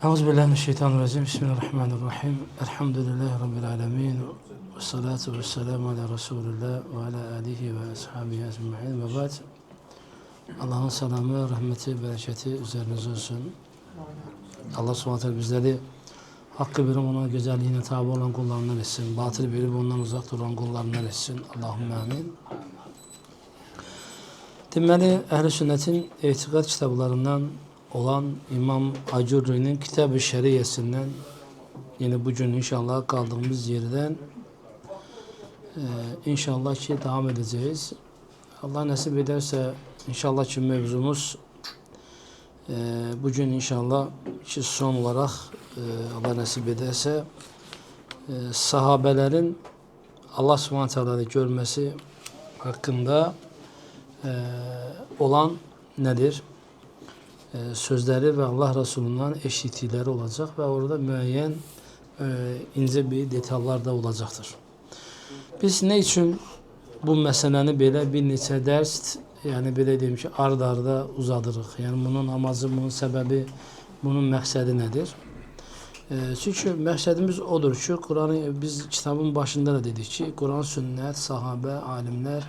Euzubillahimineşşeytanirracim. Bismillahirrahmanirrahim. Elhamdülillahi Rabbil alemin. Ve salatu ve selamu ala Resulullah ve ala alihi ve ashabihi ecma'in. Ve ba'd. Allah'ın selamı, rahmeti, bereketi üzerinize olsun. Allah subhanahu teala bizleri hakkı bilip ona güzelliğine tabi olan kullarından etsin. Batıl bilip ondan uzak duran kullarından etsin. Allahümme amin. Deməli, Əhl-i Sünnetin etiqad kitablarından olan İmam Acurri'nin Kitab-ı Şeriyesinden yine bugün inşallah kaldığımız yerden inşallah ki devam edeceğiz. Allah nasip ederse inşallah ki mevzumuz bugün inşallah ki son olarak Allah nasip ederse sahabelerin Allah subhanahu teala'yı görmesi hakkında olan nedir? Sözleri ve Allah Resulü'nün eşitlikleri olacak ve orada müeyyen ince bir detallar da olacaktır. Biz ne için bu meseleni böyle bir neçə ders, yani böyle diyeyim ki arda uzadırıq. Yani bunun amacı, bunun sebebi, bunun məqsədi nedir? Çünkü məqsədimiz odur ki, Kur'an'ı biz kitabın başında da dedik ki, Kur'an, sünnet, sahabe, alimler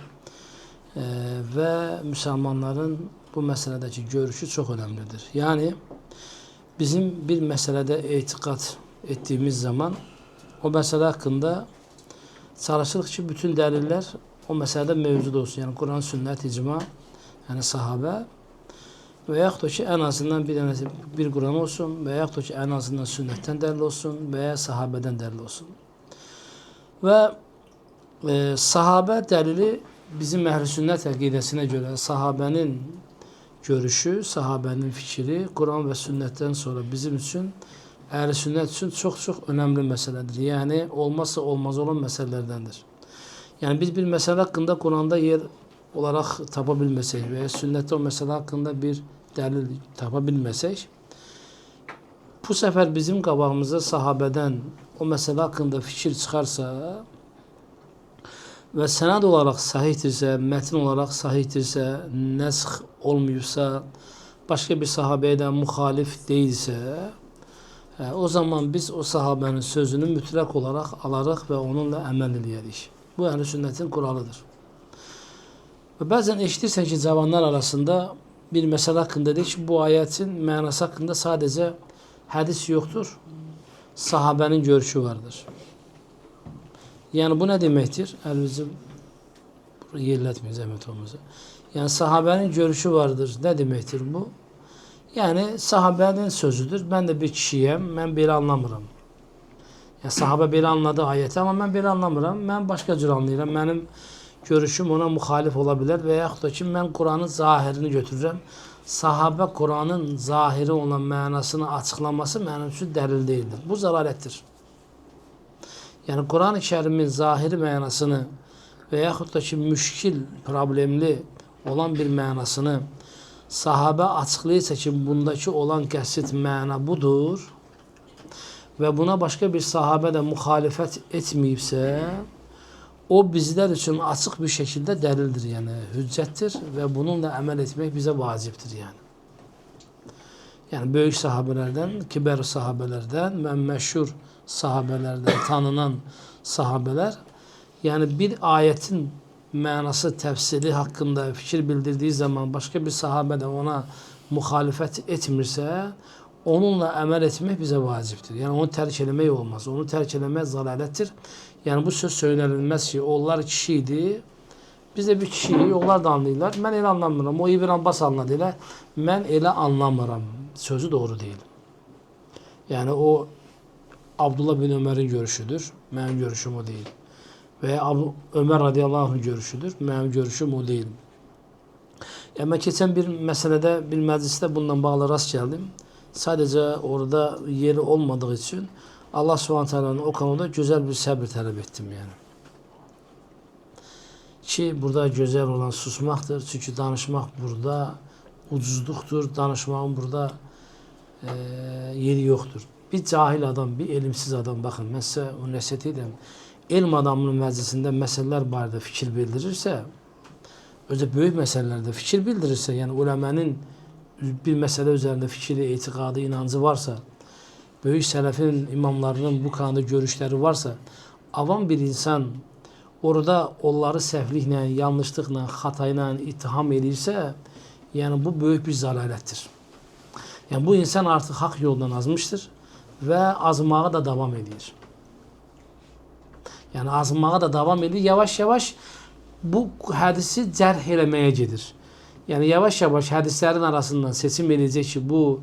ve Müslümanların bu meseledeki görüşü çok önemlidir. Yani bizim bir meselede etikat ettiğimiz zaman o mesele hakkında çalışırıq ki bütün deliller o meselede mevcut olsun. Yani Kur'an, sünnet, icma, yani sahabe veyahut da ki en azından bir Kur'an olsun veyahut da ki en azından sünnetten delil olsun veya sahabeden delil olsun. Ve sahabe delili bizim Ehl-i Sünnet akidesine göre sahabenin görüşü, sahabenin fikri Kur'an ve sünnetten sonra bizim için Ehl-i Sünnet için çok önemli meseledir. Yani olmazsa olmaz olan meselelerdendir. Yani biz bir mesele hakkında Kur'an'da yer olarak tapabilmesek veya sünnette o mesele hakkında bir delil tapabilmesek bu sefer bizim qabağımıza sahabeden o mesele hakkında fikir çıkarsa ve senad olarak sahihtirse, metin olarak sahihtirse, nesk olmuyorsa, başka bir sahabeye de muhalif değilse, o zaman biz o sahabenin sözünü mütlak olarak alarıq ve onunla əməl edərik. Bu Ehl-i Sünnetin kuralıdır. Ve bazen eşitirsen ki zamanlar arasında bir mesele hakkında deyik ki bu ayetin mənası hakkında sadece hadis yoktur, sahabenin görüşü vardır. Yani bu ne demektir? Elimizi yerletmeyiz zahmet olmasa. Yani sahabenin görüşü vardır. Ne demektir bu? Yani sahabenin sözüdür. Ben de bir kişiyim. Ben böyle anlamıram. Yani sahabe böyle anladı ayeti ama ben böyle anlamıram. Ben başka cür anlayıram. Benim görüşüm ona muhalif olabilir. Veyahut da ki ben Kur'an'ın zahirini götürürüm. Sahabe Kur'an'ın zahiri olan manasını açıklaması benim için delil değildir. Bu zalalettir. Yani Kur'an-ı Kerim'in zahiri manasını veyahut da ki müşkil, problemli olan bir manasını sahabe açıklayırsa ki bundaki olan qəsid mana budur ve buna başka bir sahabe de muhalefet etmeyipse o bizler için açık bir şekilde delildir, yani hüccettir ve bununla amel etmek bize vaciptir yani. Yani büyük sahabelerden, kibar sahabelerden ve meşhur sahabelerden tanınan sahabeler yani bir ayetin manası tefsiri hakkında fikir bildirdiği zaman başka bir sahabe de ona muhalefet etmirse onunla amel etmek bize vaciptir. Yani onu terk eləmək olmaz. Onu terk eləmək zalalettir. Yani bu söz söylenilmez ki onlar kişiydi. Biz de bir kişiyi onlar da anlayırlar. Ben elə anlamıram. O İbn Abbas anladı elə. Ben elə anlamıram. Sözü doğru değil. Yani o Abdullah bin Ömer'in görüşüdür. Benim görüşüm o değil. Veya Ömer radıyallahu anh'ın görüşüdür. Benim görüşüm o değil. Ama geçen bir meselede, bir mecliste bundan bağlı rast geldim. Sadece orada yeri olmadığı için Allah subhanahu teala'nın o konuda güzel bir sabır talep ettim yani. Ki burada güzel olan susmaktır. Çünkü danışmak burada ucuzluktur. Danışmağın burada yeri yoktur. Bir cahil adam, bir elimsiz adam, bakın ben size o nəsihət edirəm. Elm adamının məclisində məsələlər barədə fikir bildirirsə, özü böyük məsələlərdə fikir bildirirsə, yəni uləmənin bir məsələ üzərində fikri, etiqadı, inancı varsa böyük sələfin imamlarının bu konuda görüşləri varsa, avam bir insan orada onları səhvliklə, yanlışlıqla, xatayla ittiham edirsə, yəni bu böyük bir zəlalətdir. Yəni bu insan artıq haqq yoldan azmışdır və azmağa da davam edir. Yəni azmağa da davam edir. Yavaş-yavaş bu hədisi cərh eləməyə gedir. Yəni yavaş-yavaş hədislərin arasından seçim edəcək ki, bu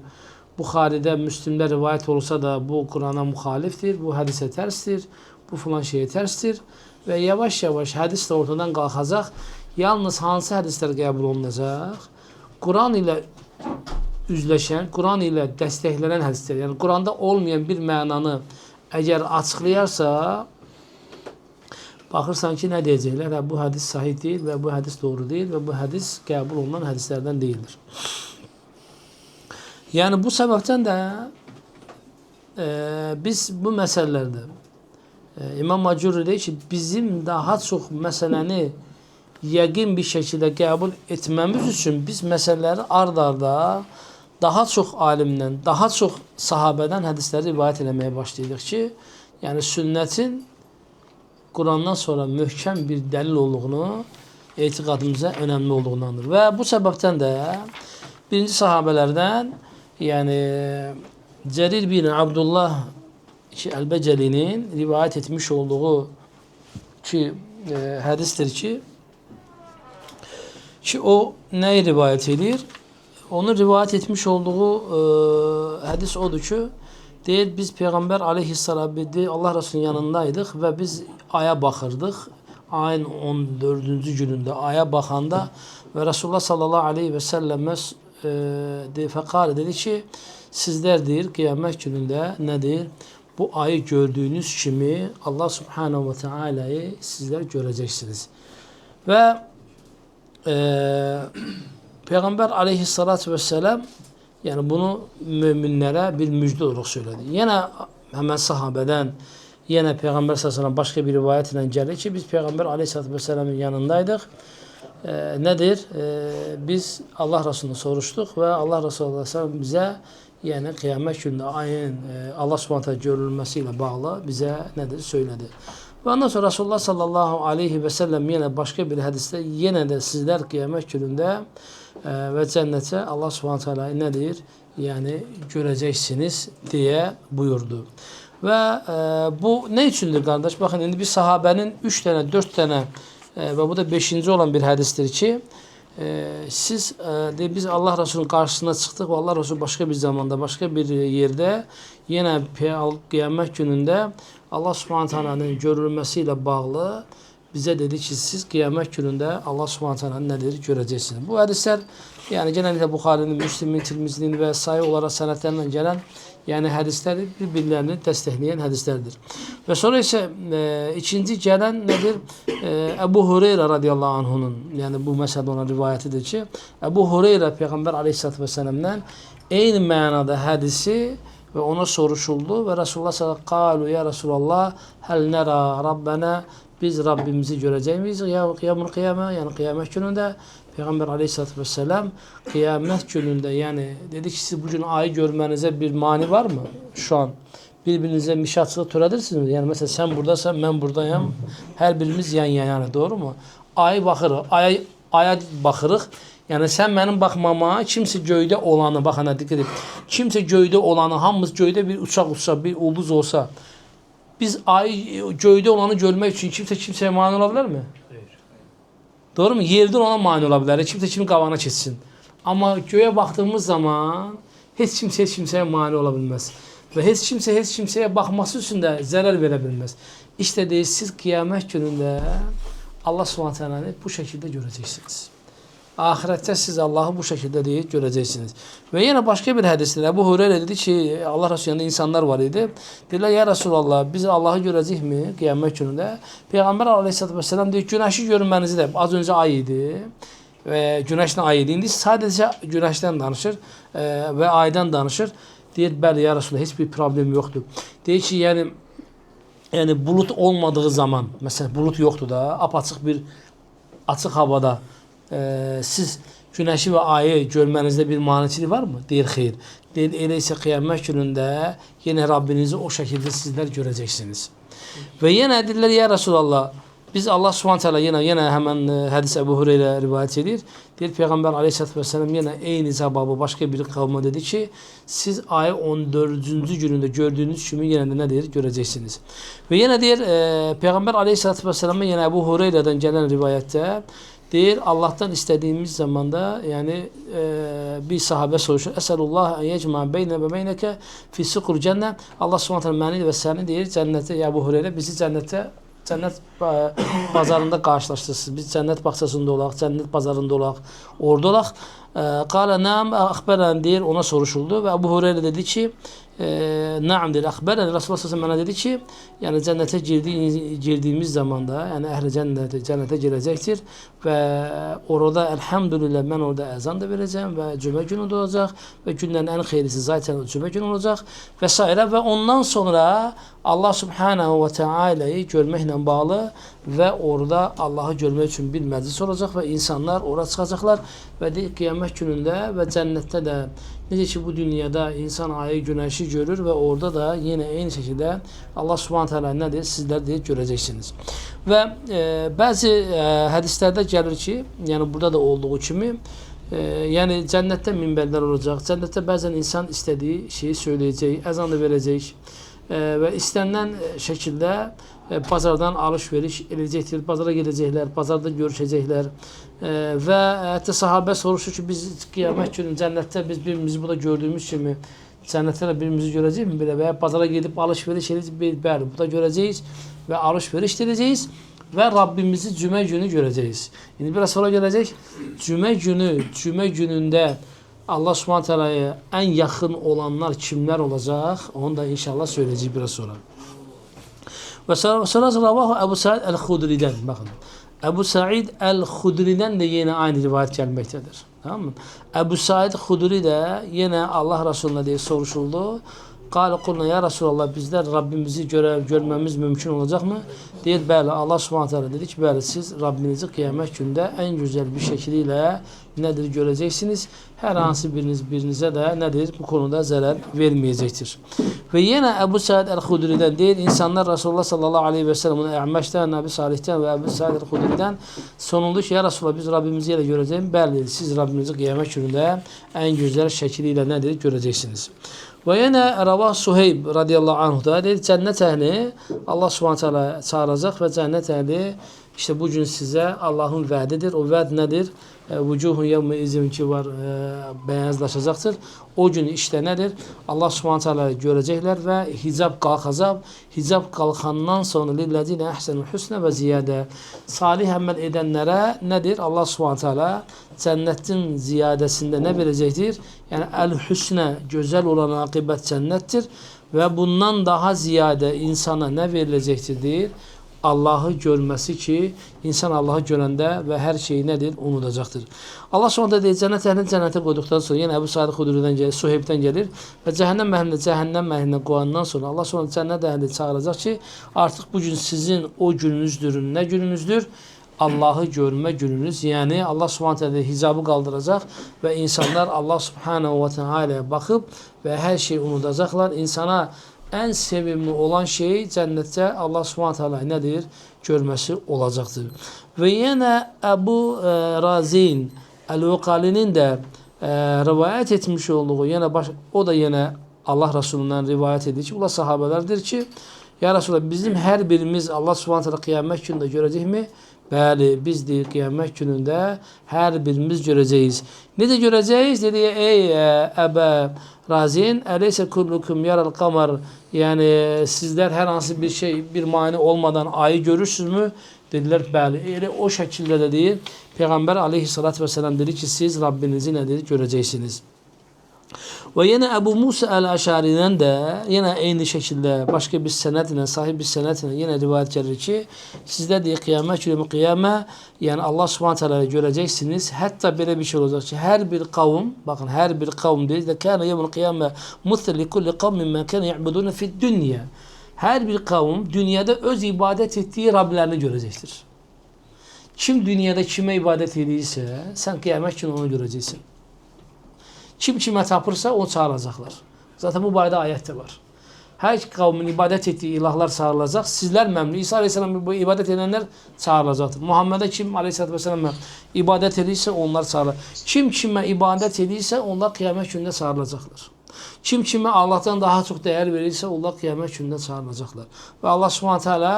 Buxaridə, Müslimdə rivayət olsa da bu Qurana müxalifdir, bu hədisə tərsdir, bu filan şeyə tərsdir və yavaş-yavaş hədis də ortadan qalxacaq. Yalnız hansı hədislər qəbul olunacaq? Quran ilə üzləşən, Quran ilə dəstəklənən hədislər, yəni Quranda olmayan bir mənanı əgər açıqlayarsa, baxırsan ki, nə deyəcəklər? Hə, bu hədis sahih deyil və bu hədis doğru deyil və bu hədis qəbul olunan hədislərdən deyildir. Yəni bu səbəbdən də biz bu məsələlərdə İmam Macuri deyir ki, bizim daha çox məsələni yəqin bir şəkildə qəbul etməmiz üçün biz məsələləri ard-arda daha çox alimdən, daha çox sahabədən hədisləri rivayət eləməyə başlayırıq ki, yəni sünnətin Qurandan sonra möhkəm bir dəlil olduğunu, etiqadımıza önəmli olduğundandır. Və bu səbəbdən də birinci sahabələrdən, yəni Cərir bin Abdullah Əl-Bəcəlinin rivayət etmiş olduğu ki, hədisdir ki, o nəyi rivayət edir? Onun rivayət etmiş olduğu hədis odur ki, deyir, biz Peyğəmbər aleyhissalam Allah Resulü'nün yanındaydıq və biz aya baxırdıq. Ayın 14-cü günündə aya baxanda və Resulullah sallallahu aleyhi və səlləmə fəqalə dedi ki, sizlər deyir, qiyamət günündə nədir? Bu ayı gördüyünüz kimi Allah subhanahu və teala'yı sizlər görəcəksiniz. Və Peyğəmbər aleyhissalatu vesselam yəni bunu möminlərə bir müjdə olaraq söylədi. Yenə həmən sahabədən, yenə Peyğəmbər sallallahu başqa bir rivayət ilə gəlir ki, biz Peyğəmbər aleyhissalatu vesselamın yanındaydıq. Nədir? Biz Allah Resulü'nü soruşduq və Allah Resulü bizə yəni qiyamət günündə ayın Allah Subhanahu görülməsi ilə bağlı bizə nədir söylədi. Və ondan sonra Resulullah sallallahu aleyhi və səlləm yenə başqa bir hədisdə yenə də sizlər qiyamət günündə və cənnətə Allah Subhanahu nədir? Yəni görəcəksiniz deyə buyurdu. Və bu nə üçündür qardaş? Baxın, indi bir sahabənin 3 dənə, 4 dənə və bu da 5-ci olan bir hədisdir ki, biz Allah Resulü'nün qarşısına çıxdıq və Allah Resulü başqa bir zamanda, başqa bir yerdə yenə qiyamət günündə Allah Subhanahu görülməsi ilə bağlı bizə dedi ki, siz qiyamət günündə Allah Subhanahu nədir görəcəksiniz. Bu hədislər yəni genəlliklə Buxarinin, Müslimin, Tirmizinin və sayı olaraq sənədlərlə gələn yəni hədislər bir-birlərini dəstəkləyən hədislərdir. Və sonra isə ikinci gələn nədir? Əbu Hüreyrə radiyallahu anhunun, yəni bu məsələdə olan rivayətidir ki, Əbu Hüreyrə Peyğəmbər aleyhissalatu vesselam'dan eyni mənada hədisi və ona soruşuldu və Resulullah sallallahu qalu ya Resulallah həl nərə Rabbənə, biz Rabbimizi görəcəyimiz qiyamul qiyamə, yəni qiyamət günündə. Peyğəmbər aleyhissalatu vesselam qiyamət günündə, yəni dedi ki, siz bugün ayı görmənizə bir mani var mı? Şu an bir-birinizə mişatçılıq törədirsiniz. Yəni məsələn sən buradasan, mən buradayam. Hər birimiz yan-yana, doğru mu? Ayı baxırıq, aya baxırıq. Yəni sən mənim baxmama, kimsə göydə olanı, baxana dikkat edin. Kimsə göydə olanı, hamımız göydə bir uçaq uçsa, bir ulduz olsa, biz ayı göydə olanı görmək üçün kimsəyə mani ola bilərmi? Doğru mu? Yerdən ona mani ola bilər. Kimsə kimin qabağına keçsin. Amma göyə baxdığımız zaman heç kimsəyə mani ola bilməz. Və heç kimsəyə baxması üçün də zərər verə bilməz. İşte deyir, siz qiyamət günündə Allah Subhanahu bu şəkildə görəcəksiniz. Ahirətdə siz Allahı bu şəkildə deyir, görəcəksiniz. Və yenə başqa bir hədisdə Əbu Hüreyrə dedi ki, Allah Resulü'ndə insanlar var idi. Dedilər, ya Resulallah, biz Allahı görəcəkmi qiyamət günündə? Peyğəmbər aleyhissalatu vesselam deyir, günəşi görmənizi də, az öncə ay idi və günəşlə ay idi. İndi sadəcə günəşdən danışır və aydan danışır. Deyir, bəli, ya Resulallah, heç bir problem yoxdur. Deyir ki, yəni bulut olmadığı zaman, məsələn, bulut yoxdur da, apaçıq bir açıq havada siz güneşi ve ayı görmenizde bir maniçilik var mı? Deyir xeyr. Deyir elə isə qiyamət günündə yine Rabbinizi o şekilde sizler göreceksiniz. Ve yine dediler ya Resulallah biz Allah Subhanahu teala yine hemen hadis Ebu Hureyre rivayet edir. Deyir Peygamber Aleyhisselatü Vesselam yine eyni cevabı başka bir kavme dedi ki siz ayı 14. gününde gördüğünüz kimi yine de ne deyir göreceksiniz. Ve yine deyir Peygamber Aleyhisselatü Vesselam'a yine Ebu Hureyre'den gelen rivayette deyir Allah'tan istediğimiz zamanda yani bir sahabe soruşur. Eselullah en yecma beyne ve beyneke fi sukur cennet. Allah Subhanahu teala məni ve seni deyir cennete ya Ebu Hureyre bizi cennette cennet pazarında karşılaştırsınız. Biz cennet bahçesinde olaq, cennet pazarında olaq, orada olaq. Kale naam akberen deyir ona soruşuldu ve Ebu Hureyre dedi ki naam deyir akberen Resulullah sallallahu aleyhi ve sellem dedi ki yani cennete girdiğimiz zamanda yani ehli cennete girecektir ve orada elhamdülillah ben orada ezan da vereceğim ve cuma günü de olacak ve günlerin en hayırlısı zaten cuma günü olacak vesaire ve ondan sonra Allah Subhanahu ve Teala'yı görmekle bağlı ve orada Allah'ı görmek için bir meclis olacak ve insanlar oraya çıkacaklar ve kıyamet gününde ve cennette de necə ki bu dünyada insan ayı güneşi görür ve orada da yine aynı şekilde Allah Subhanahu Teala nedir sizler de göreceksiniz. Ve bazı hadislerde gelir ki yani burada da olduğu kimi yani cennette minberler olacak. Cennette bazen insan istediği şeyi söyleyecek, ezan da verecek ve istenilen şekilde pazardan alışveriş edecektir. Pazara gelecekler, pazarda görüşecekler. Ve hatta sahabe soruşur ki biz kıyamet günü cennette biz birbirimizi burada gördüğümüz kimi cennette de birbirimizi göreceğiz mi bile veya pazara gidip alışveriş edeceğiz. Bu da göreceğiz ve alışveriş edeceğiz ve Rabbimizi cuma günü göreceğiz. Şimdi biraz sonra gelecek. Cuma gününde Allah Subhanahu Teala'ya en yakın olanlar kimler olacak? Onu da inşallah söyleyeceğiz biraz sonra. Ve sonra ravahu Ebu Sa'id el-Hudri'den bakın. Ebu Sa'id el-Hudri'den de yine aynı rivayet gelmektedir. Tamam mı? Ebu Sa'id el-Hudri de yine Allah Resulüne diye soruşuldu. Kâle kulna ya Resulallah bizler Rabbimizi görmemiz mümkün olacak mı? Deyir bəli Allah Subhanahu Teala dedi ki bəli siz Rabbinizi kıyamet günde en güzel bir şekliyle nedir göreceksiniz. Her hansı birinize de nedir bu konuda zarar vermeyecektir. Ve yine Ebu Sa'id el-Hudri'den değil insanlar Resulullah sallallahu aleyhi ve sellem'in E'meş'ten, Nebi Salih'ten ve Ebu Sa'id el-Hudri'den sonuldu ki ya Resulullah biz Rabbimizi yine göreceğiz. Bəli siz Rabbinizi kıyamet gününde en güzel şekliyle nedir göreceksiniz. Ve yine Ravah Suheyb radıyallahu anh da dedi cennet ehli Allah subhanahu teala çağıracak ve cennet ehli işte bugün size Allah'ın vaadidir. O vaad nedir? Vucuhun yevme izin ki var beyazlaşacaktır. O gün işte nedir? Allah subhanahu teala görecekler ve hicab kalkacak. Hicab kalkandan sonra lillezine ehsenul husne ve ziyade. Salih amel edenlere nedir? Allah subhanahu teala cennetin ziyadesinde ne verecektir? Yani el-husne güzel olan akıbet cennettir ve bundan daha ziyade insana ne verilecektir değil. Allah'ı görmesi ki insan Allah'ı görende ve her şeyi nedir? Unutacaktır. Allah sonra deyir cennet ehlini cennete koyduktan sonra yine Ebu Sa'id Hudri'den gelir, Suheyb'den gelir ve cehennem ehline koyandan sonra Allah sonra cennet ehli çağıracak ki artık bugün sizin o gününüzdür. Ne gününüzdür? Allah'ı görme gününüz. Yani Allah subhanahu teala hicabı kaldıracak ve insanlar Allah subhanahu ve teala'ya bakıp ve her şeyi unutacaklar. İnsana en sevimli olan şey cennette Allah subhanahu teala nedir? Görmesi olacaktır. Ve yine Ebu Razin el-Ukali'nin de rivayet etmiş olduğu yine o da yine Allah Resulü'nden rivayet ediyor ki ula sahabelerdir ki ya Resulallah bizim her birimiz Allah subhanahu teala kıyamet gününde görecek mi? Bəli, biz deyir kıyamet gününde her birimiz göreceğiz. Ne de göreceğiz? Dedi ey Ebu Razin, eleyse kullukum yaral kamar. Yani sizler her hansı bir şey, bir mani olmadan ayı görürsünüz mü? Dediler bəli. Öyle o şekilde de değil. Peygamber aleyhissalatü vesselam dedi ki siz Rabbinizi nedir göreceksiniz. Ve yine Ebu Musa el-Aşari'den de yine aynı şekilde başka bir senedine, sahip bir senedine yine rivayet gelir ki sizler de kıyamet günü kıyame yani Allah subhanahu teala'yı göreceksiniz. Hatta böyle bir şey olacak ki her bir kavim bakın her bir kavim değil de kâne yevmel kıyame muthel li kulli kavmin men kâne ya'budûne fid dünya. Her bir kavim dünyada öz ibadet ettiği Rablerini görecektir. Kim dünyada kime ibadət edirsə, sən qiyamət günü onu görəcəksən. Kim kimə tapırsa, o çağıracaqlar. Zaten bu barədə ayət də var. Hər qavmin ibadət etdiyi ilahlar çağırılacaq. Sizlər məmnun. İsa Aleyhisselam ibadət edənlər çağırılacaqdır. Muhammedə kim Aleyhisselatü Vesselam ibadət edirsə, onlar çağırılacaq. Kim kimə ibadət edirsə, onlar qiyamət günündə çağırılacaqlar. Kim kimə Allah'tan daha çox dəyər verirsə, onlar qiyamət günündə çağırılacaqlar. Və Allah Subhanahu taala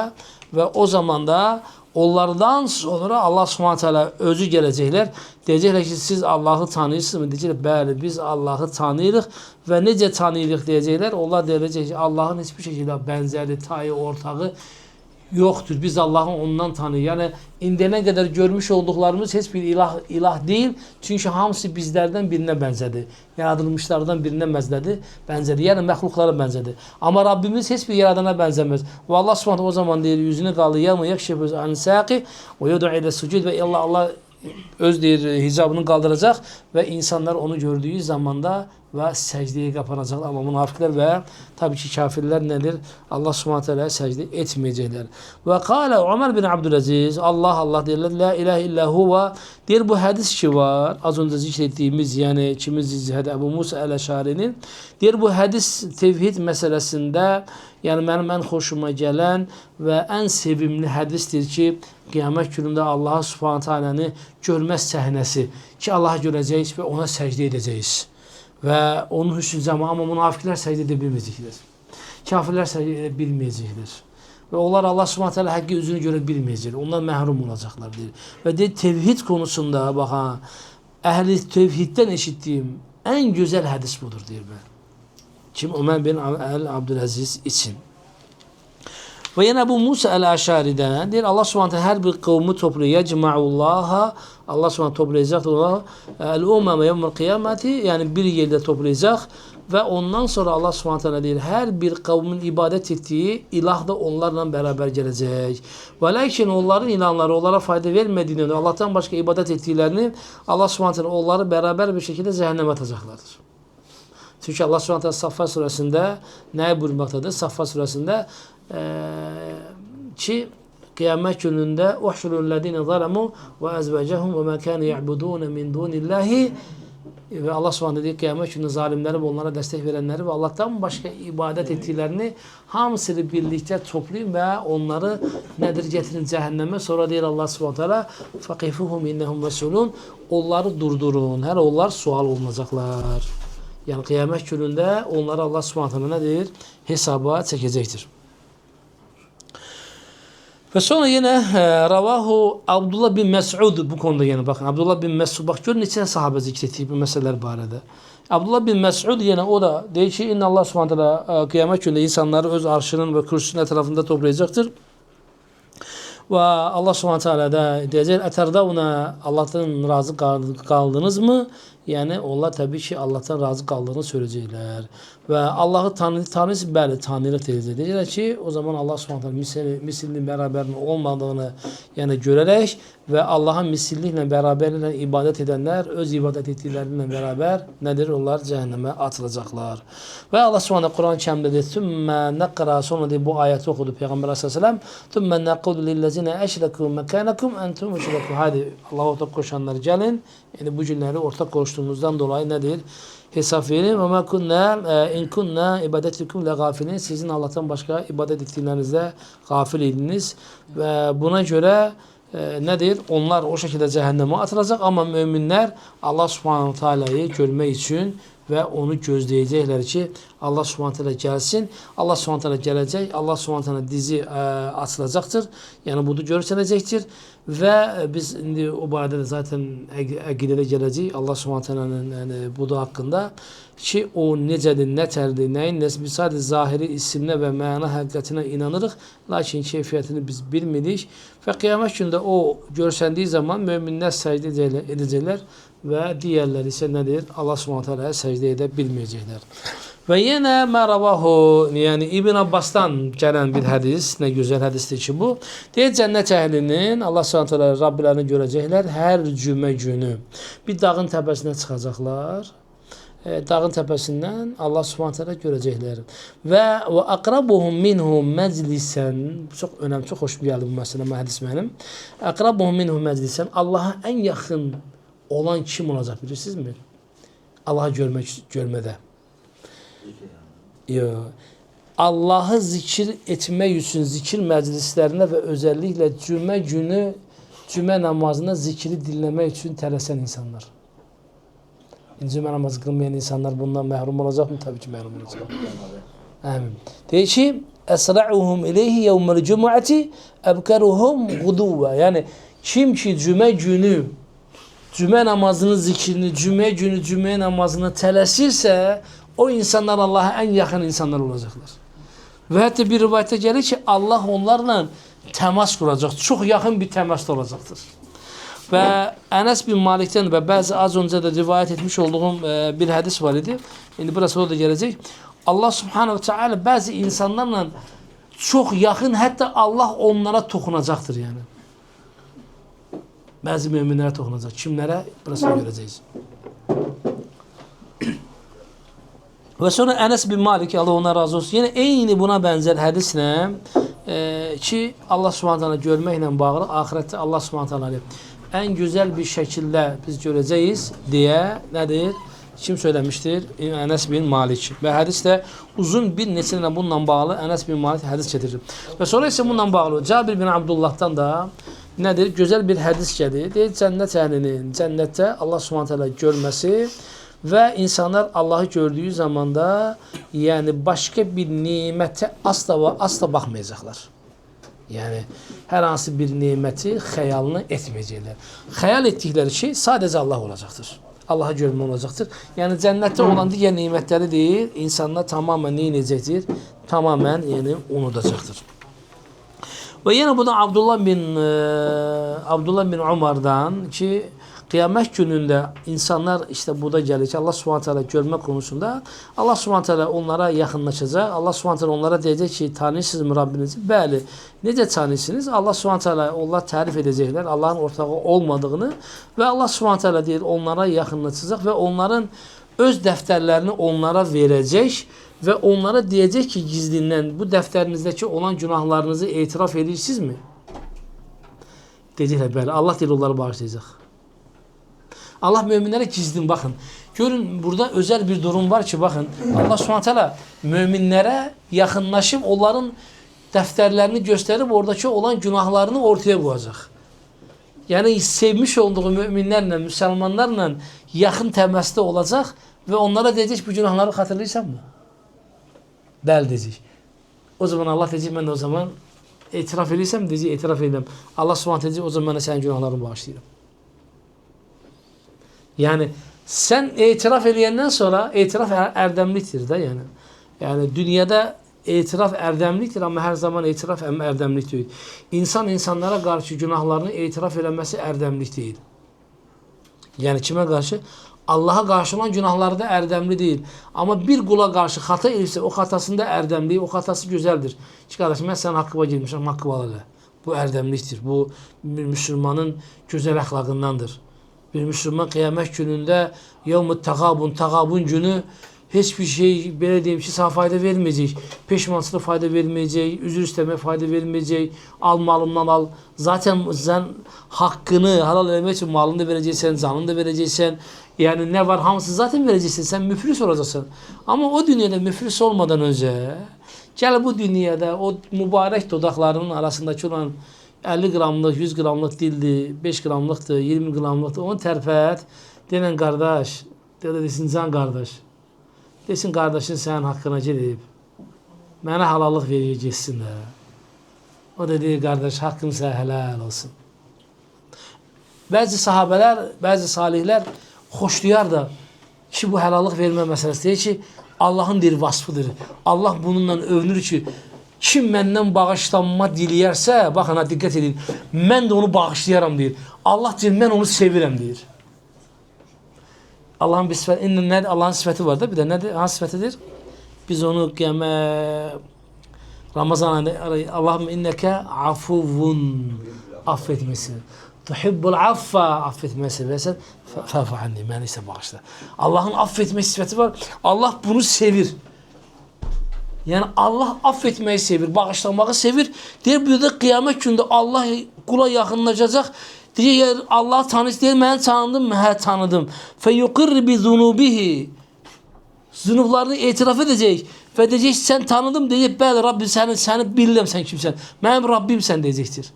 və o zamanda onlardan sonra Allah Subhanahu taala özü gələcəklər. Deyəcəklər ki, siz Allah'ı tanıyırsınızmı? Deyəcəklər, bəli, biz Allah'ı tanıyırıq və necə tanıyırıq deyəcəklər. Onlar deyəcək ki, Allah'ın hiçbir şəkildə bənzəri, tayı, ortağı yoxdur. Biz Allah'ı ondan tanıyırıq. Yəni, indiyənə qədər görmüş olduqlarımız heç bir ilah deyil. Çünki hamısı bizlərdən birinə bənzədir. Yaradılmışlardan birinə bənzədir. Yəni, məxluqlara bənzədir. Amma Rabbimiz heç bir yaradana bənzəməz. Və Allah Subhanahu o zaman deyir, yüzünü qalıyama, yakşəfəz an-saqi və yud'u ilə sucud və Allah öz deyir, hicabını qaldıracaq və insanlar onu gördüyü zamanda və səcdəyə qapanacaqlar. Amma münafiqlər və tabii ki kafirlər nədir? Allah Subhanahu taala səcdə etməyəcəklər. Və qala Ömər bin Abdülaziz, Allah deyirlər, la ilahe illa huva. Deyir, bu hədis ki var, az öncə zikr etdiyimiz, yəni ikimiz izlədi Əbu Musa Əl-Əşarinin. Deyir, bu hədis tevhid məsələsində, yəni mənim ən xoşuma gələn və ən sevimli hədisdir ki, qiyamət günündə Allah Subhanahu taala'nı görməz səhnəsi ki, Allah'a görəcəyik və ona səcdə edəcəyik. Və onun hüsn cəma, amma münafiqlər səcdə edə bilməyəcəklər. Kafirlər səcdə edə bilməyəcəklər. Və onlar Allah Subhanahu taala həqiqi üzünü görə bilməyəcəklər. Onlar məhrum olacaqlar deyir. Və deyir, tevhid konusunda baxın, əhli tevhiddən eşitdiyim ən gözəl hədis budur deyir mən. Kim? Ömər bin Abdülaziz için. Və yenə bu Musa Əl-Əşaridən deyir, Allah Subhanahu taala hər bir qavmi toplayacaq, yecma'ullaha, Allah Subhanahu toplayacaq el-umma yevmel kıyaməti, yəni bir yerdə toplayacaq və ondan sonra Allah Subhanahu taala deyir, hər bir qavmin ibadət etdiyi ilah da onlarla bərabər gələcək. Və lakin onların ilahları onlara fayda vermədiyini, Allahdan başqa ibadət etdiklərini Allah Subhanahu taala onları bərabər bir şəkildə cəhənnəmə atacaqlardır. Çünki Allah Subhanahu taala Saffat surəsində nəyi buyurmaqdadır? Saffat surəsində ki qiyamət günündə uhşurul-ləzine zalamu və əzvəcəhum və mə kanu ya'budun min dunillahi və Allah Subhanahu deyir, qiyamət günü zalimləri və onlara dəstək verənləri və Allahdan başqa ibadət etdiklərini hamısını birlikdə toplayın və onları nədir gətirin cəhənnəmə. Sonra deyir Allah Subhanahu taala faqifuhum innahum məsulun, onları durdurun, hər onlar sual olunacaqlar. Yəni qiyamət günündə onları Allah Subhanahu taala nə deyir? Hesaba çəkəcəkdir. Və sonra yenə Ravahu Abdullah bin Məs'ud bu konuda yenə baxın. Abdullah bin Məs'ud, bax gör neçə sahabə zikr etdik bu məsələlər barədə. Abdullah bin Məs'ud yenə o da deyir ki, İnna Allah Subhanahu taala qiyamət günündə insanları öz arşının və kürsüsünün ətrafında toplayacaqdır. Və Allah Subhanahu taala da deyəcək, "Ətərdəvna Allahdan razı qaldınızmı?" Yəni onlar təbii ki Allahdan razı qaldığını söyləyəcəklər. Və Allahı tanıyırız, bəli, tanıyırıq deyəcək. Deyəcəklər ki, o zaman Allah Subhanahu taala misilinin bərabərinin olmadığını yəni görərək və Allahın misilliklə bərabərliklə ibadət edənlər öz ibadət etdiklərinlə bərabər nədir? Onlar cəhənnəmə atılacaqlar. Və Allah Subhanahu Quran-Kərimdə deyir, "Sümmə nəqra", sonra deyir, bu ayəti oxudu Peyğəmbər sallallahu "Sümmə nəqulu lillezine əşrəku məkanakum entum müşrikun." Hadi Allah'a ortak koşanlar gəlin. Yəni bu günləri ortak koşduğunuzdan dolayı nədir? Hesab verin. "Və mə kunna in kunna ibadetikum la gafilin." Sizin Allah'tan başqa ibadət etdiklərinizdə qafil idiniz və buna görə nədir? Onlar o şəkildə cəhənnəmə atılacaq, amma möminlər Allah Subhanahu taala'yı görmək üçün və onu gözləyəcəklər ki, Allah Subhanahu taala gəlsin. Allah Subhanahu taala gələcək. Allah Subhanahu taala dizi açılacaqdır. Yəni budur görsənəcəkdir və biz indi o barədə də zaten əqidədə gələcək. Allah Subhanahu taala'nın yəni budur haqqında ki, o necədir, nətərdir, nəyin nəsə biz sadəcə zahiri isimlə və məna həqiqətinə inanırıq, lakin keyfiyyətini biz bilmirik və qiyamət günündə o görsəndiyi zaman möminlər səcdə edəcəklər və digərləri isə nədir? Allah Subhanahu taala'ya səcdə edə bilməyəcəklər. Və yenə Məravahu, yəni İbn Abbasdan gələn bir hədis, nə gözəl hədisdir ki bu. Deyir, cənnət əhlinin Allah Subhanahu taala Rabbilərini görəcəklər hər cümə günü. Bir dağın təpəsinə çıxacaqlar. dağın təpəsindən Allah Subhanahu taala görəcəklər. Və aqrabuhum minhum məclisən. Çox önəmli, çox xoşum gəldi bu məsələ, bu hədis mənim. Aqrabuhum minhum məclisən. Allaha ən yaxın olan kim olacaq bilirsinizmi? Allahı görmədə. Yox. Allahı zikir etmək üçün zikir məclislərinə və özəlliklə cümə günü cümə namazına zikri dinləmək üçün tələsən insanlar. Cümə namazı qılmayan insanlar bundan məhrum olacaqmı? Tabii ki, məhrum olacaq. Amin. Deyir ki, əsra'uhum ileyhi yevmel cumu'ati ebkeruhum guduvva. Yəni, kim ki cümə günü cümə namazının zikrini, cümə günü cümə namazına tələsirsə, o insanlar Allah'a ən yaxın insanlar olacaqlar. Və hətta bir rivayətdə gəlir ki, Allah onlarla təmas quracaq, çox yaxın bir təmasda olacaqdır. Və Ənəs bin Malikdən və bəzi az öncə də rivayət etmiş olduğum bir hədis var idi. İndi burası o da gələcək. Allah Subhanahu Teala bəzi insanlarla çox yaxın, hətta Allah onlara toxunacaqdır yəni. Bəzi möminlərə toxunacaq. Kimlərə? Burası görəcəyiz. Və sonra Ənəs bin Malik, Allah ona razı olsun, yenə eyni buna bənzər hədislə ki, Allah Subhanahu Teala görməklə bağlı, axirətdə Allah Subhanahu Teala ən gözəl bir şəkildə biz görəcəyiz deyə nədir? Kim söyləmişdir? Ənəs bin Malik. Və hədis də uzun bir neçə ilə bununla bağlı Ənəs bin Malik hədis getirir. Və sonra isə bununla bağlı Cabir bin Abdullah'dan da nədir? Gözəl bir hədis gəlir. Deyir, cənnət əhlinin cənnətdə Allah Subhanahu Teala görməsi və insanlar Allahı gördüyü zamanda yəni başqa bir nemətə asla baxmayacaqlar. Yəni, hər hansı bir neməti xəyalını etməyəcəklər. Xəyal etdikləri şey sadəcə Allah olacaqdır. Allahı görmə olacaqdır. Yəni, cənnətdə olan digər nemətləri deyil, insanlar tamamən neynəcəkdir? Tamamən yəni, unudacaqdır. Və yenə bu da Abdullah bin Umar'dan ki, qiyamət günündə insanlar işte burada gəlir ki, Allah Subhanahu Teala görmə konusunda Allah Subhanahu Teala onlara yaxınlaşacaq. Allah Subhanahu Teala onlara deyəcək ki, tanıyırsınızmı Rabbinizi? Bəli. Necə tanıyırsınız? Allah Subhanahu Teala onlar tərif edəcəklər Allahın ortağı olmadığını və Allah Subhanahu Teala deyir onlara yaxınlaşacaq və onların öz dəftərlərini onlara verəcək və onlara deyəcək ki, gizlindən bu dəftərinizdəki olan günahlarınızı etiraf edirsinizmi? Deyəcəklər, bəli. Allah deyir onları bağışlayacaq. Allah möminlərə gizlin, baxın. Görün, burada özəl bir durum var ki, baxın. Allah Subhanahu möminlərə yaxınlaşıb, onların dəftərlərini göstərib, oradakı olan günahlarını ortaya qoyacaq. Yəni, sevmiş olduğu möminlərlə, müsəlmanlarla yaxın təmasda olacaq və onlara deyəcək, bu günahları xatırlayırsanmı? Bəli deyəcək. O zaman Allah deyəcək, mən də o zaman etiraf edirsəm, deyəcək, etiraf edirəm. Allah Subhanahu deyəcək, o zaman mən də sənin günahlarını bağışlayıram. Yəni, sən etiraf edəndən sonra etiraf ərdəmlikdir də, yəni. Yəni, dünyada etiraf ərdəmlikdir, amma hər zaman etiraf ərdəmlik deyil. İnsan insanlara qarşı günahlarını etiraf eləməsi ərdəmlik deyil. Yəni, kimə qarşı? Allaha qarşı olan günahları da ərdəmli deyil. Amma bir qula qarşı xata edirsə, o xatasında ərdəmlik, o xatası gözəldir. Ki, qardaşım, mən sənin haqqıma girmişəm, haqqı var. Bu ərdəmlikdir. Bu, müsəlmanın gözəl əxlaqındandır. Bir müsəlman qiyamət günündə tağabun günü heç bir şey, belə deyim ki, sağ fayda verməyəcək, peşmançılıq fayda verməyəcək, üzr istəmək fayda verməyəcək, al malımdan al. Zaten sən haqqını halal eləmək üçün malını da verəcəksən, canını da verəcəksən. Yəni nə var, hamısı zaten verəcəksən, sən müflis olacaqsan. Amma o dünyada müflis olmadan öncə, gəl bu dünyada o mübarək dodaqlarının arasındakı olan 50 qramlıq, 100 qramlıq dildir, 5 qramlıqdır, 20 qramlıqdır. Onu tərpət, deyən qardaş, desin can qardaş, desin qardaşın sənin haqqına gedib, mənə halallıq verəcəksin də. O da deyir, qardaş, haqqın sənə helal olsun. Bəzi sahabələr, bəzi salihlər xoşlayar da ki, bu helallıq vermə məsələsi deyir ki, Allahın bir vasfıdır. Allah bununla övünür ki, kim məndən bağışlanma diləyərsə, baxın, diqqət edin, mən də onu bağışlayaram deyir. Allah deyir, mən onu sevirəm deyir. Allahın bir sifəti, Allahın sifəti var da, bir də nədir? Hansı sifətidir? Biz onu Ramazan ayında Allahümme inneke afuvun affetmesi. tuhibbul affa, affetmeyi seversen fe'fu anni, beni ise bağışla. Allah'ın affetme sıfatı var. Allah bunu sevir. Yani Allah affetmeyi sevir, bağışlamağı sevir. Deyir, bir de kıyamet günde Allah kula yaxınlaşacaq. Deyir, Allah tanış deyir, mən tanıdım mı? Hə, tanıdım. Feyuqirr bi zunubihi. Zunublarını itiraf edecek. Ve diyecek, sen tanıdım diyecek. Bəli Rabbim, səni bilirəm, sen kimsən. Mənim Rabbim sen diyecektir.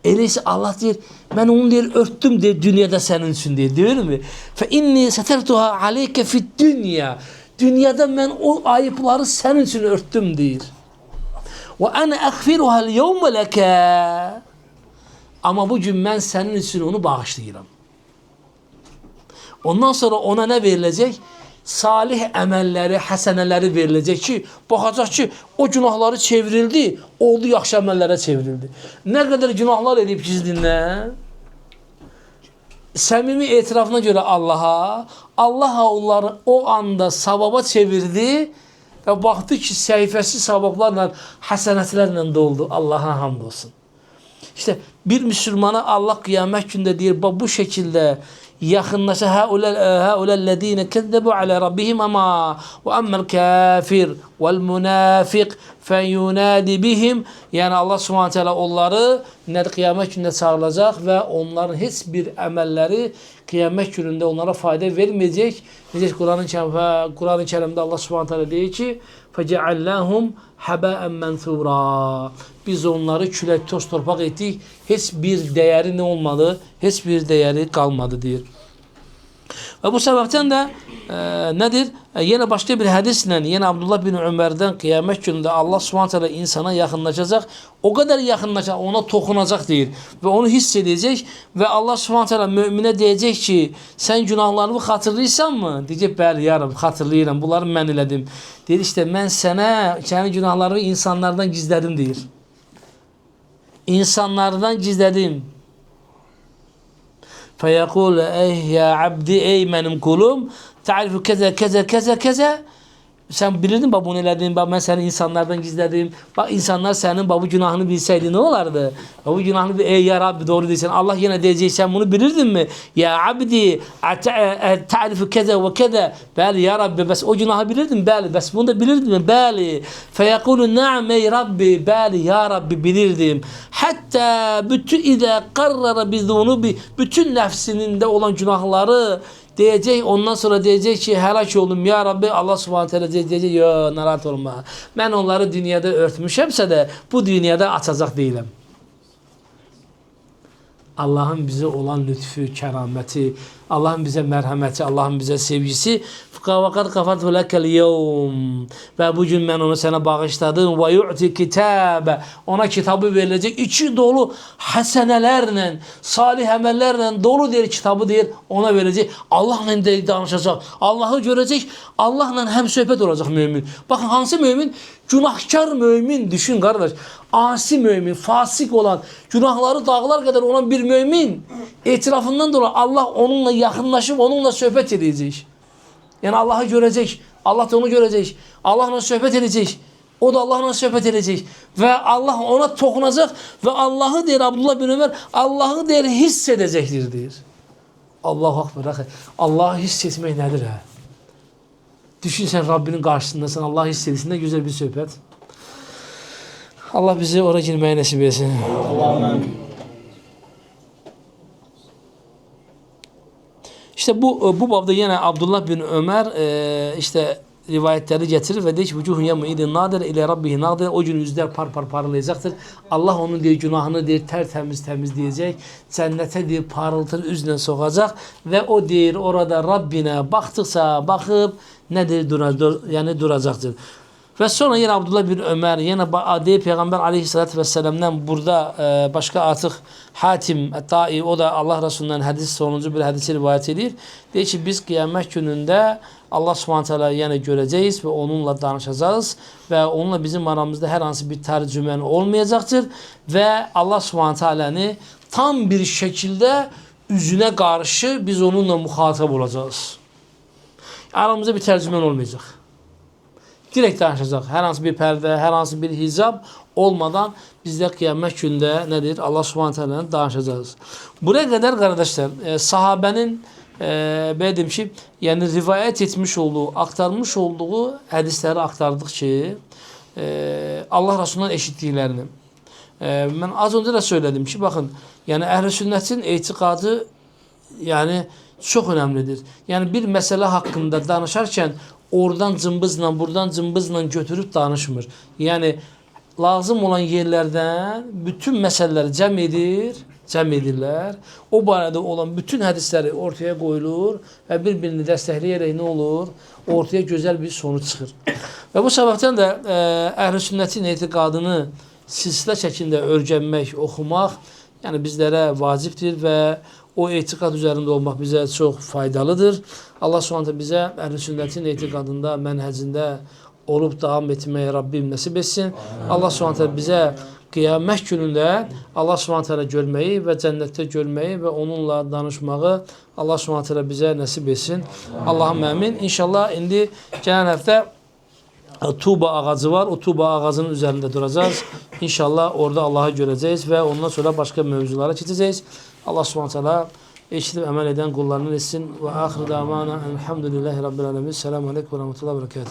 Öyleyse Allah deyir, mən onu deyir, örttüm deyir, dünyada senin için deyir. Değil mi? Fe inni setertuha aleyke fid dünya. Dünyada ben o ayıpları senin için örttüm deyir. Ve ana aghfiruha al-yawma laka. Ama bugün ben senin için onu bağışlayıram. Ondan sonra ona ne verilecek? Salih əməlləri, həsənələri verilecek ki, baxacaq ki, o günahları çevrildi, oldu yaxşı əməllərə çevrildi. Ne kadar günahlar edip gizlindən, səmimi etirafına göre Allah onları o anda savaba çevirdi ve baktı ki, səhifəsi savablarla, həsənətlərlə doldu. Allah'a hamd olsun. İşte bir Müslümana Allah kıyamet günde diyor, bu şekilde yakınlaşa haulellezine kezzebu ala rabbihim ama ve emmel kafir vel münafik feyunadi bihim. Yani Allah subhanahu teala onları kıyamet günde çağıracak ve onların hiçbir emelleri kıyamet gününde onlara fayda vermeyecek. Necə Kur'an-ı Kerim'de Allah subhanahu teala diyor ki feceallahum habaen mensura. Biz onları külək toz torpaq ettik. Hiçbir değeri ne olmadı? Hiçbir değeri kalmadı diyor. Ve bu sebepten de nedir? Yine başka bir hadisle yine Abdullah bin Ömer'den kıyamet gününde Allah subhanahu teala insana yakınlaşacak. O kadar yakınlaşacak, ona dokunacak değil. Ve onu hissedecek. Ve Allah subhanahu teala mümine diyecek ki sen günahlarımı hatırlıyorsan mı? Diyecek, bəli ya Rabbi, hatırlayıram. Bunları mən elədim. Deyir, işte ben senin günahlarını insanlardan gizledim deyir. İnsanlardan gizledim. Feyekul ey ya abdi, ey benim kulum, ta'rifu keza keza keza keza. Sen bilirdin bak bunu elədin, bak ben seni insanlardan gizledim. Bak insanlar senin bu günahını bilseydi ne olardı? Bu günahını ey ya Rabbi doğru diysen, Allah yine diyecek, sen bunu bilirdin mi? Ya abdi ta'rifu keza ve keza. Bəli ya Rabbi, bes o günahı bilirdin, bəli, bes bunu da bilirdin mi? Bəli. Feyekulu na'am ey Rabbi, bəli ya Rabbi bilirdim. Hatta bütün ide karrara bi zunubi, bütün nefsinin de olan günahları diyecek, ondan sonra diyecek ki helak oldum ya Rabbi. Allah subhanahu teala diyecek, yo narahat olma. Ben onları dünyada örtmüşemse de bu dünyada açacak değilim. Allah'ın bize olan lütfü, kerameti, Allah'ın bize merhameti, Allah'ın bize sevgisi. Fakat kafartu lekel yevm. Ve bugün ben onu sana bağışladım. Ve yu'ti kitabe. Ona kitabı verilecek. İçi dolu hasenelerle, salih emellerle dolu diye kitabı diye ona verecek. Allah'la de danışacak. Allah'ı görecek. Allah'la hem sohbet olacak mümin. Bakın hansı mümin? Günahkar mümin. Düşün kardeş. Asi mümin, fasik olan, günahları dağlar kadar olan bir mümin etrafından dolayı Allah onunla yakınlaşıp onunla sohbet edecek. Yani Allah'ı görecek. Allah da onu görecek. Allah'la sohbet edecek. O da Allah'la sohbet edecek. Ve Allah ona dokunacak. Ve Allah'ı der Abdullah bin Ömer, Allah'ı der hissedecektir der. Allahu Akbar. Allah'ı hissetmek nedir ha? Düşün sen Rabbinin karşısındasın. Allah'ı hissetsin, ne güzel bir sohbet. Allah bizi oraya girmeyi nasip etsin. Allah'ım. İşte bu babda yine Abdullah bin Ömer işte rivayetleri getirir ve diyor ki vucuhun yevmeidin nadir ile rabbihi nadir. O gün yüzler parlayacaktır. Allah onun diye günahını diye tertemiz temizleyecek. Cennete diye parıltır üzerine sokacak ve o diyor orada Rabbine baktıkça bakıp nedir duracaktır. Ve sonra yine Abdullah bin Ömer, yine Adi Peygamber aleyhissalatü vesselam'dan burada başka artık Hatim Ta'i, o da Allah Resulü'nden hadis sonuncu bir hadisi rivayet ediyor. Diyor ki biz kıyamet gününde Allah subhanahu teala yine göreceğiz ve onunla danışacağız ve onunla bizim aramızda herhangi bir tercümen olmayacaktır ve Allah subhanahu teala'nı tam bir şekilde yüzüne karşı biz onunla muhatap olacağız. Aramızda bir tercümen olmayacak. Direkt danışacaq. Hər hansı bir pərdə, hər hansı bir hicab olmadan biz də qiyamət gündə nədir? Allah Subhanahu taala danışacağız. Buraya qədər qardaşlar, sahabənin belə deyim ki, yəni rivayət etmiş olduğu, aktarmış olduğu hədisləri aktardık ki, Allah Resulü'nün eşitdiklərini. Mən az önce de söyledim ki, bakın, yani Əhl-i Sünnetin etiqadı yani çok önemlidir. Yani bir mesele hakkında danışarken oradan cımbızla, buradan cımbızla götürüp danışmır. Yani lazım olan yerlerden bütün meseleleri cəm edirlər. O barədə olan bütün hədisləri ortaya qoyulur və bir-birini dəstəkləyərək nə olur? Ortaya gözəl bir sonuç çıxır. Və bu səbəbdən də Əhl-i Sünnetin etiqadını silsilə şəklində öyrənmək, oxumaq, yəni bizlərə vacibdir və o etiqad üzərində olmaq bizə çox faydalıdır. Allah Subhanahu bizə Əhl-i Sünnetin etiqadında, mənhəcində olub davam etməyi Rabbim nəsib etsin. Allah Subhanahu bizə qiyamət günündə Allah Subhanahu görməyi və cənnətdə görməyi və onunla danışmağı Allah Subhanahu bizə nəsib etsin. Allahım əmin. İnşallah indi gələn həftə Tuba ağacı var. O Tuba ağacının üzərində duracağız. İnşallah orada Allah'ı görəcəyiz və ondan sonra başqa mövzulara keçəcəyiz. Allah Subhanahu eşitib əməl edən qullarından etsin. Və axir davana elhamdülillahi rabbil alemin. Selamun aleyküm və rahmetullahi və berekatuhu.